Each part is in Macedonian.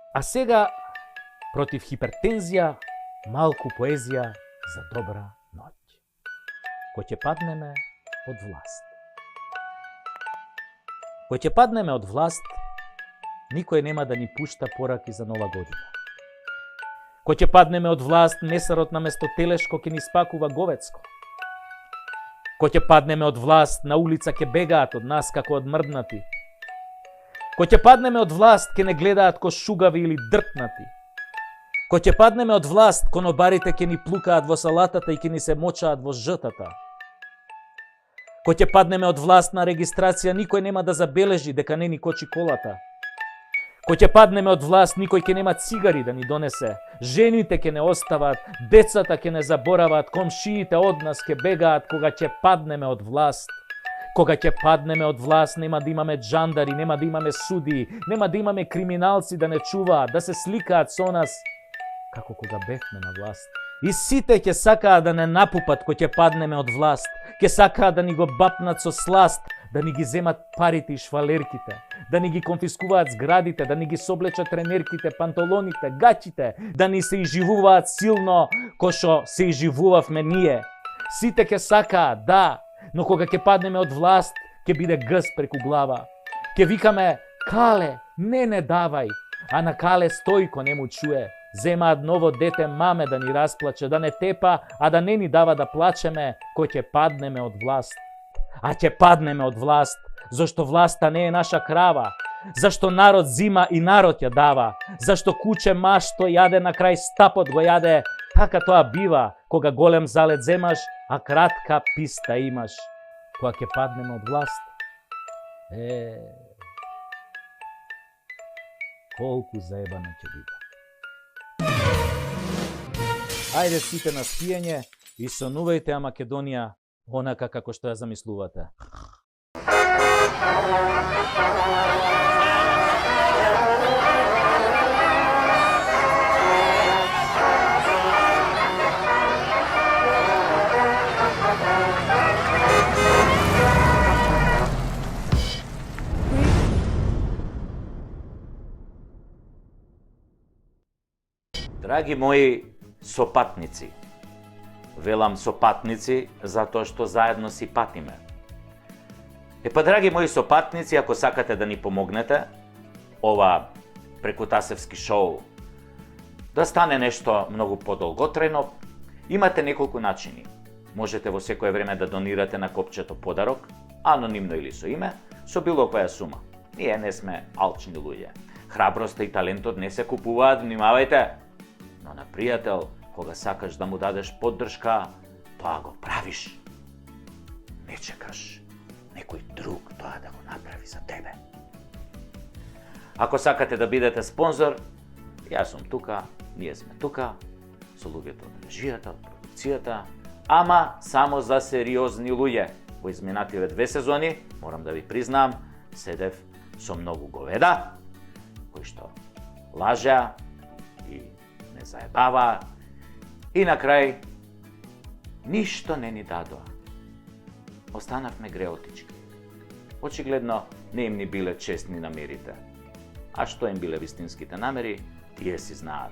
А сега, против хипертензија, малку поезија за добра ноќ. Кој ќе паднеме од власт. Кој ќе паднеме од власт, никој нема да ни пушта пораки за нова година. Кој ќе паднеме од власт, месарот наместо телешко ќе ни спакува говецко. Кој ќе паднеме од власт, на улица ќе бегаат од нас како од мрднати. Кој ќе паднеме од власт, ќе не гледаат ко шугави или дртнати. Кој ќе паднеме од власт, конобарите ќе ни плукаат во салатата и ќе ни се мочаат во жтата. Кој ќе паднеме од власт на регистрација, никој нема да забележи дека не ни кочи колата. Кој ќе паднеме од власт, никој ќе нема цигари да ни донесе. Жените ќе не остават, децата ќе не заборават, комшиите од нас ќе бегаат кога ќе паднеме од власт. Кога ќе паднеме од власт, нема да имаме джандари, нема да имаме суди, нема да имаме криминалци да не чуваат, да се сликаат со нас, како кога бевме на власт. И сите ќе сакаат да не напупат кој ќе паднеме од власт, ќе сакаат да ни го бапнат со сласт, да ни ги земат парите и швалерките, да ни ги конфискуваат зградите, да ни ги соблечат тренерките, панталоните, гачите, да ни се изживуваат силно кој што се изживувавме ние. Сите ќе сакаат, да, но кога ќе паднеме од власт, ќе биде гъс преку глава. Ќе викаме: Кале, не давај, а на Кале Стојко не му чуе. Земаат ново дете маме да ни расплаче, да не тепа, а да не ни дава да плачеме кој ќе паднеме од власт. А ќе паднеме од власт, зашто власта не е наша крава, зашто народ зима и народ ја дава, зашто куче машто јаде на крај стапот го јаде, така тоа бива кога голем залет земаш, а кратка писта имаш. Кога ќе паднеме од власт, колку заебано ќе биде. Ајде сите на спиење и сонувајте ја Македонија онака како што ја замислувате. Драги мои сопатници, велам сопатници затоа што заедно си патиме. Драги мои сопатници, ако сакате да ни помогнете, ова прекутасевски шоу да стане нешто многу подолготрајно, имате неколку начини. Можете во секое време да донирате на копчето подарок, анонимно или со име, со било која сума. Ние не сме алчни луѓе. Храброста и талентот не се купуваат, внимавајте. Но на пријател, кога сакаш да му дадеш поддршка, тоа го правиш. Не чекаш некој друг тоа да го направи за тебе. Ако сакате да бидете спонзор, јас сум тука, ние сме тука, со луѓето од режијата, од продукцијата, ама само за сериозни луѓе. Во изминативе 2 сезони, морам да ви признам, седев со многу говеда, кои што лажеа и не заебава, и на крај ништо не ни дадоа. Останавме греотички. Очигледно не им ни биле честни намерите. А што им биле вистинските намери, тие си знаат.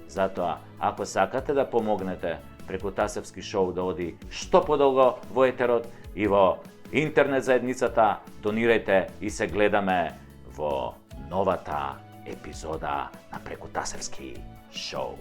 Затоа, ако сакате да помогнете Прекутасевски шоу да оди што подолго во етерот и во интернет заедницата, донирајте и се гледаме во новата епизода на Прекутасевски шоу.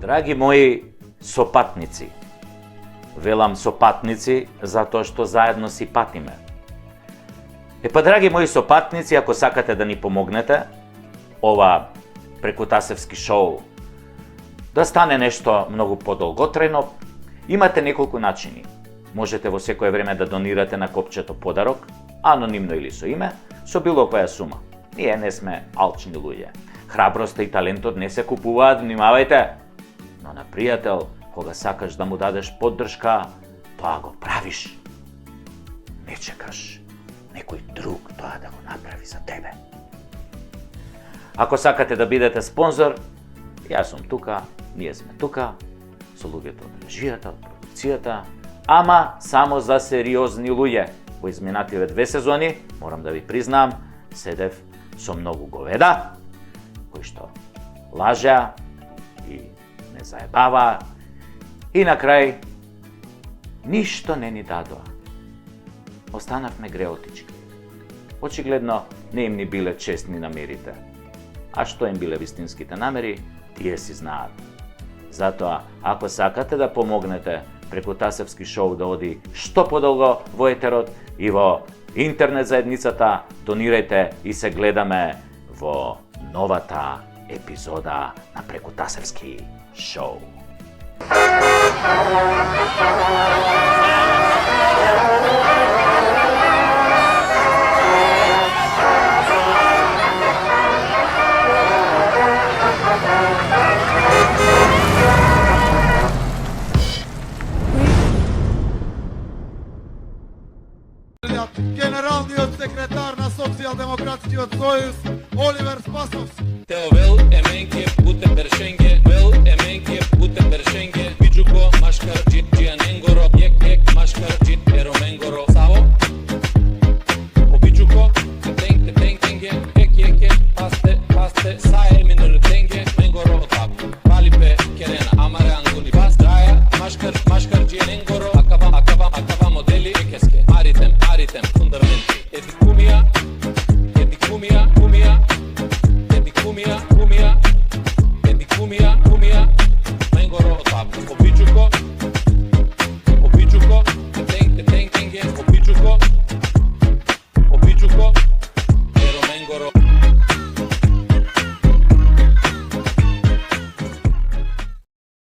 Драги мои сопатници, велам сопатници затоа што заедно си патиме. Драги мои сопатници, ако сакате да ни помогнете, ова Прекутасевски шоу да стане нешто многу подолготрајно, имате неколку начини. Можете во секое време да донирате на копчето подарок, анонимно или со име, со било која сума. Ние не сме алчни луѓе. Храброста и талентот не се купуваат, внимавајте. Но на пријател, кога сакаш да му дадеш поддршка, тоа го правиш. ne čekaš nekoj drug тоа да го направи за тебе. Ако сакате да бидете спонзор, јас сум тука, ние сме тука, со луѓето од режијата, од продукцијата, ама само за сериозни луѓе. Во изминативе 2 сезони, морам да ви признам, седев со многу говеда, кои што лажеа и не заебава, и на крај ништо не ни дадоа. Останавме греотички. Очигледно не им ни биле честни намерите. А што им биле вистинските намери, тие си знаат. Затоа, ако сакате да помогнете преку Тасевски шоу да оди што подолго во етерот и во интернет заедницата, донирајте и се гледаме во новата епизода на Преку Тасевски шоу. Генералниот секретар на Социјалдемократскиот сојуз Оливер Спасовски. Тео вел еменке путе бершенге, вел еменке путе бершенге, биджуко машкар джианенгоро, ек машкар джи ероменгоро, саво обиджуко тенге, ек пасте сае минур тенге, менгоро тап, валипе керена, амаре ангуни, пас драя, машкар джианенгоро.